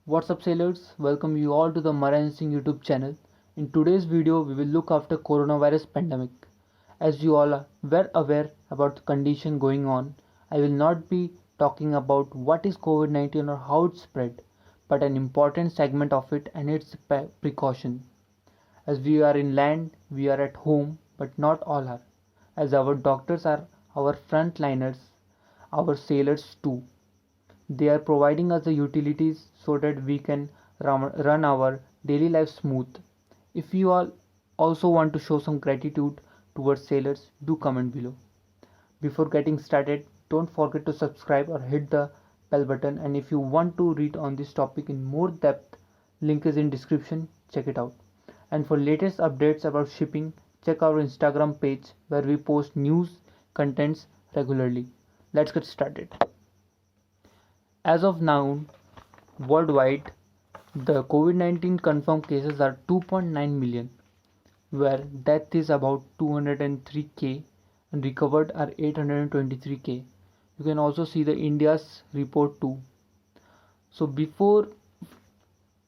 What's up sailors? Welcome you all to the Marine Singh YouTube channel. In today's video, we will look after coronavirus pandemic. As you all are well aware about the condition going on, I will not be talking about what is COVID-19 or how it spread, but an important segment of it and its precaution. As we are in land, we are at home, but not all are. As our doctors are our frontliners, our sailors too. They are providing us the utilities so that we can run our daily life smooth. If you all also want to show some gratitude towards sailors, do comment below. Before getting started, don't forget to subscribe or hit the bell button, and if you want to read on this topic in more depth, link is in description, check it out. And for latest updates about shipping, check our Instagram page where we post news contents regularly. Let's get started. As of now, worldwide, the COVID-19 confirmed cases are 2.9 million, where death is about 203k and recovered are 823k. You can also see the India's report too. So before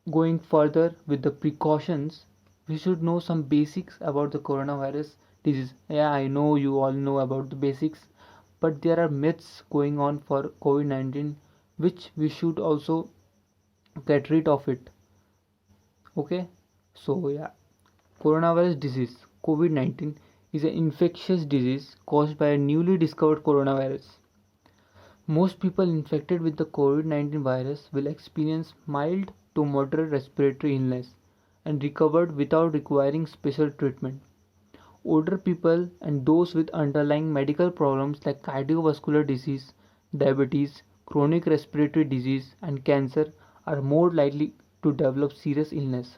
going further with the precautions, we should know some basics about the coronavirus disease. Yeah, I know you all know about the basics, but there are myths going on for COVID-19 which we should also get rid of it. Okay, so yeah, coronavirus disease COVID-19 is an infectious disease caused by a newly discovered coronavirus. Most people infected with the COVID-19 virus will experience mild to moderate respiratory illness and recovered without requiring special treatment. Older people and those with underlying medical problems like cardiovascular disease, diabetes, chronic respiratory disease, and cancer are more likely to develop serious illness.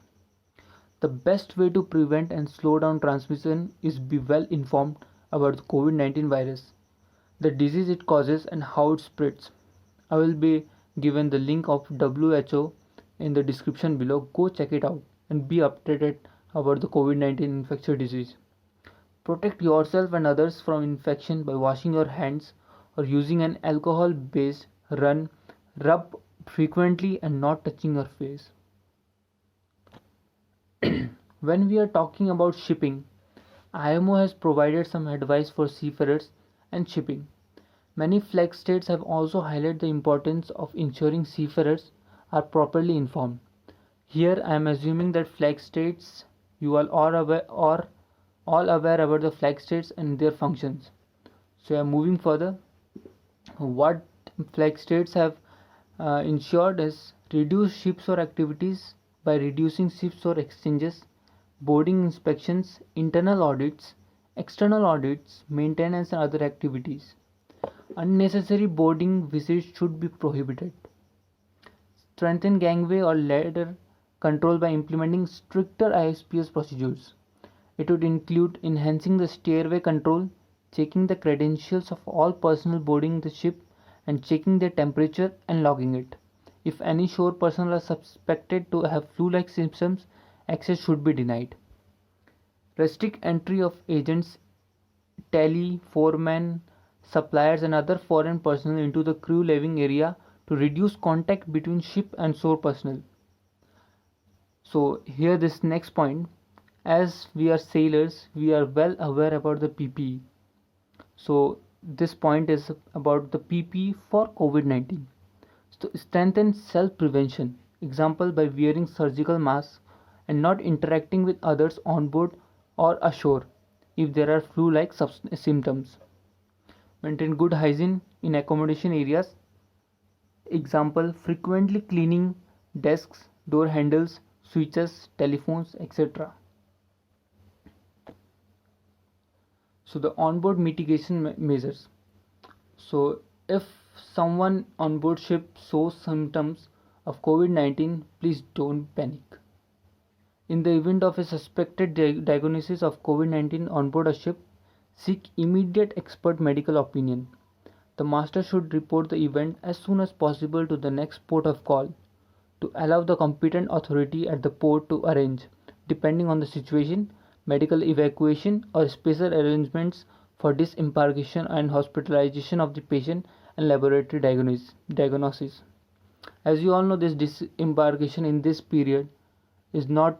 The best way to prevent and slow down transmission is be well informed about the COVID-19 virus, the disease it causes, and how it spreads. I will be given the link of WHO in the description below. Go check it out and be updated about the COVID-19 infectious disease. Protect yourself and others from infection by washing your hands or using an alcohol based rub frequently and not touching your face. When we are talking about shipping, IMO has provided some advice for seafarers and shipping. Many flag states have also highlighted the importance of ensuring seafarers are properly informed. Here I am assuming that flag states you all are all aware about the flag states and their functions. So I am moving further. What flag states have ensured is reduce ships or activities by reducing ships or exchanges, boarding inspections, internal audits, external audits, maintenance and other activities. Unnecessary boarding visits should be prohibited. Strengthen gangway or ladder control by implementing stricter ISPS procedures. It would include enhancing the stairway control, checking the credentials of all personnel boarding the ship, and checking their temperature and logging it. If any shore personnel are suspected to have flu-like symptoms, access should be denied. Restrict entry of agents, tally, foremen, suppliers, and other foreign personnel into the crew living area to reduce contact between ship and shore personnel. So here this next point, as we are sailors, we are well aware about the PPE. So this point is about the PPE for COVID-19. So strengthen self-prevention. Example, by wearing surgical masks and not interacting with others on board or ashore if there are flu-like symptoms. Maintain good hygiene in accommodation areas. Example, frequently cleaning desks, door handles, switches, telephones, etc. So the onboard mitigation measures. So if someone on board ship shows symptoms of COVID-19, please don't panic. In the event of a suspected diagnosis of COVID-19 on board a ship, seek immediate expert medical opinion. The master should report the event as soon as possible to the next port of call to allow the competent authority at the port to arrange, depending on the situation, medical evacuation or special arrangements for disembarkation and hospitalization of the patient and laboratory diagnosis. As you all know, this disembarkation in this period is not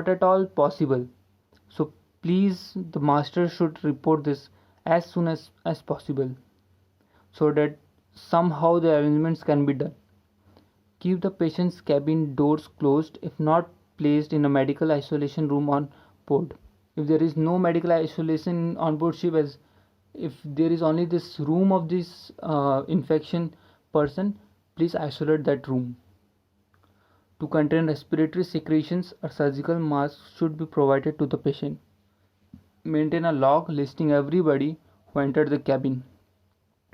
at all possible. So please, the master should report this as soon as possible, so that somehow the arrangements can be done. Keep the patient's cabin doors closed if not placed in a medical isolation room on board. If there is no medical isolation on board ship, as if there is only this room of this infection person, please isolate that room. To contain respiratory secretions, a surgical mask should be provided to the patient. Maintain a log listing everybody who entered the cabin.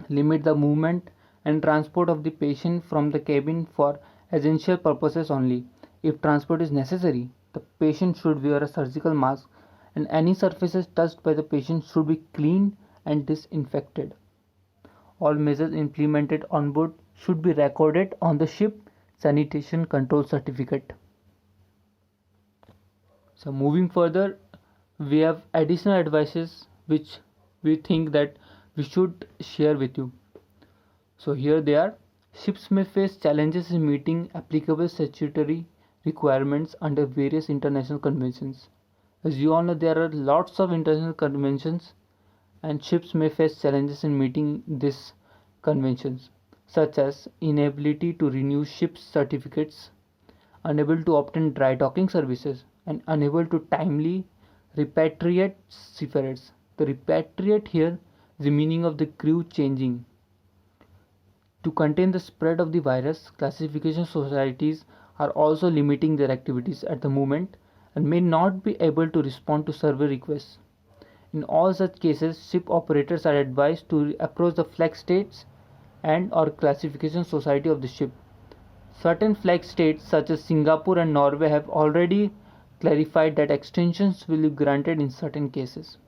Limit the movement and transport of the patient from the cabin for essential purposes only. If transport is necessary, the patient should wear a surgical mask, and any surfaces touched by the patient should be cleaned and disinfected. All measures implemented on board should be recorded on the ship sanitation control certificate. So moving further, we have additional advices which we think that we should share with you. So here they are. Ships may face challenges in meeting applicable statutory requirements under various international conventions. As you all know, there are lots of international conventions, and ships may face challenges in meeting these conventions, such as inability to renew ship's certificates, unable to obtain dry docking services, and unable to timely repatriate seafarers. The repatriate here is the meaning of the crew changing. To contain the spread of the virus, classification societies are also limiting their activities at the moment and may not be able to respond to survey requests. In all such cases, ship operators are advised to approach the flag states and or classification society of the ship. Certain flag states such as Singapore and Norway have already clarified that extensions will be granted in certain cases.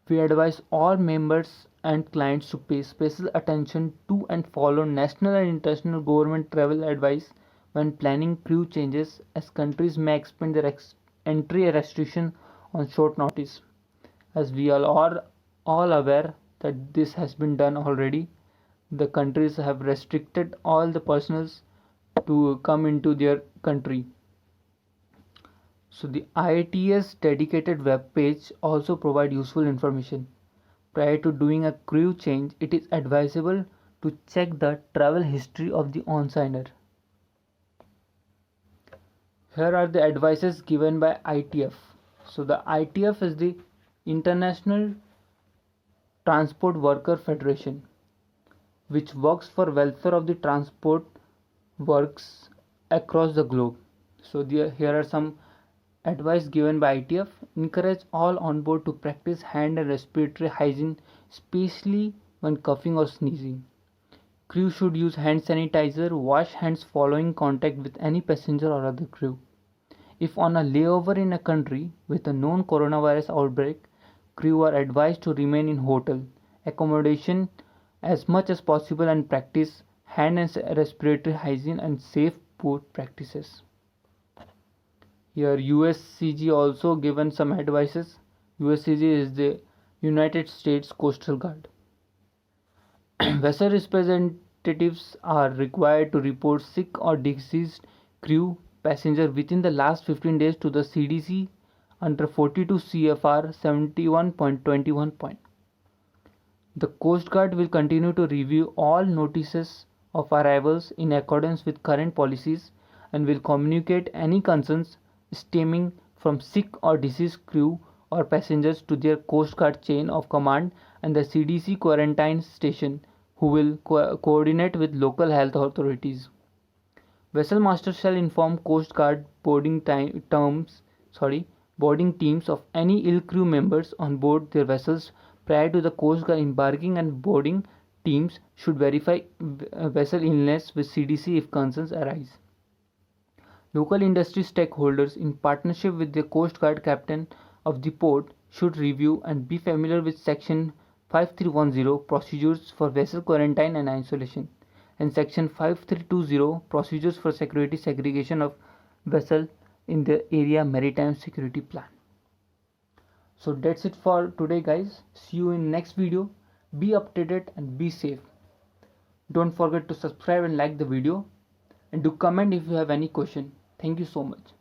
We advise all members and clients to pay special attention to and follow national and international government travel advice when planning crew changes, as countries may expand their entry restriction on short notice. As we are all aware that this has been done already, the countries have restricted all the personals to come into their country. So the IATS dedicated web page also provide useful information. Prior to doing a crew change, it is advisable to check the travel history of the on-signer. Here are the advices given by ITF. So the ITF is the International Transport Worker Federation, which works for welfare of the transport works across the globe. So here are some advice given by ITF. Encourage all on board to practice hand and respiratory hygiene, especially when coughing or sneezing. Crew should use hand sanitizer, wash hands following contact with any passenger or other crew. If on a layover in a country with a known coronavirus outbreak, crew are advised to remain in hotel accommodation as much as possible and practice hand and respiratory hygiene and safe port practices. Here USCG also given some advices. USCG is the United States Coastal Guard. Vessel representatives are required to report sick or deceased crew passenger within the last 15 days to the CDC under 42 CFR 71.21. The Coast Guard will continue to review all notices of arrivals in accordance with current policies and will communicate any concerns stemming from sick or deceased crew or passengers to their Coast Guard chain of command and the CDC quarantine station, who will coordinate with local health authorities. Vessel master shall inform Coast Guard boarding teams of any ill crew members on board their vessels prior to the Coast Guard embarking, and boarding teams should verify vessel illness with CDC if concerns arise. Local industry stakeholders, in partnership with the Coast Guard captain of the port, should review and be familiar with Section 5310 procedures for vessel quarantine and isolation, and Section 5320 procedures for security segregation of vessel in the area maritime security plan. So that's it for today, guys. See you in next video. Be updated and be safe. Don't forget to subscribe and like the video, and do comment if you have any question. Thank you so much.